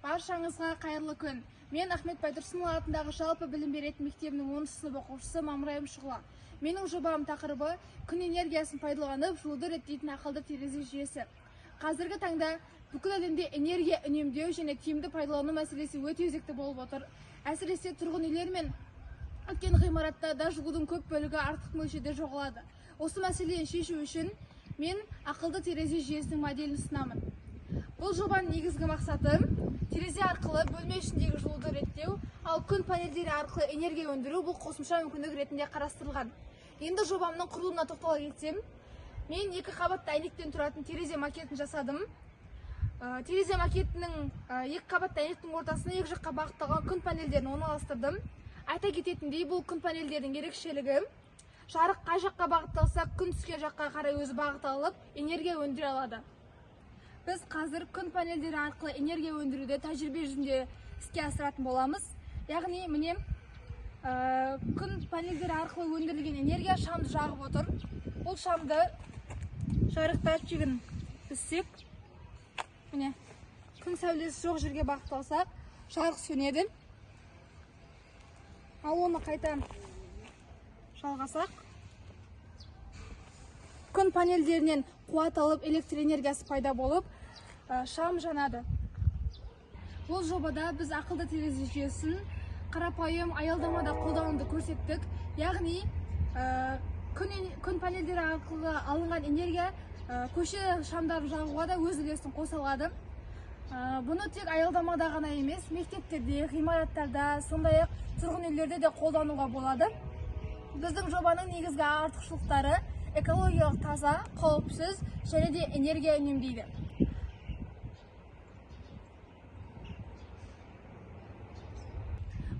Баршаңызға қайырлы күн. Мен Ахмет Байтұрсынұлы атындағы жалпы білім беретін мектебінің 10 сынып оқушысы Мамырайым Шұғла. Менің жобам тақырыбы күн энергиясын пайдаланып жылуды реттейтін ақылды терезе жүйесі. Қазіргі таңда бүкіл әлемде энергия үнемдеу және тиімді пайдалану мәселесі өте өзекті болып отыр. Әсіресе тұрғын үйлер мен үлкен ғимараттарда жылудың көп бөлігі артық мөлшерде жоғалады. Осы мәселені шешу үшін мен ақылды терезе жүйесінің моделін ұсынамын. Бұл жобаның негізгі мақсаты терезе арқылы бөлме ішіндегі жылуды реттеу, ал күн панельдері арқылы энергия өндіру бұл қосымша мүмкіндік ретінде қарастырылған. Енді жобамның құрылымына тоқтала кетсем, мен 2 қабатты әйнектен тұратын терезе макетін жасадым. Терезе макетінің 2 қабатты әйнектің ортасына екі жаққа бағытталған күн панельдерін орналастырдым. Айта кететіндей, бұл күн панельдердің ерекшелігі жарық қай жаққа бағытталса, күн түскен жаққа қарай өзі бағыт алып, энергия өндіре алады. Біз қазір күн панельдері арқылы энергия өндіруді тәжірибе жүзінде іске асыратын боламыз. Яғни, міне, күн панельдері арқылы өндірілген энергия шамды жағып отыр. Бұл шамды жарық датчигін түссек, міне, күн сәулесі жоқ жерге бағытталсақ, жарық сөнеді. Ал оны қайта жалғасақ, күн панельдерінен қуат алып электр энергиясы пайда болып, шам жанады. Бұл жобада біз ақылды терезе жүйесін қарапайым аялдамада қолдануды көрсеттік. Яғни, күн панельдері арқылы алынған энергия көше шамдарын жағуға да өз үлесін қоса алады. Бұны тек аялдамада ғана емес, мектептерде, ғимараттарда, сондай-ақ тұрғын үйлерде де қолдануға болады. Біздің жобаның негізгі артықшылықтары экологиялық таза, қауіпсіз және де энергия үнемдейді.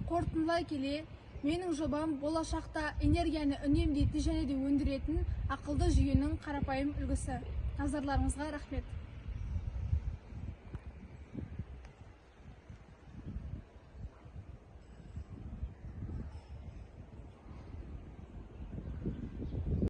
Қорытындылай келе, менің жобам болашақта энергияны үнемдейтін және де өндіретін ақылды жүйенің қарапайым үлгісі. Назарларыңызға рахмет.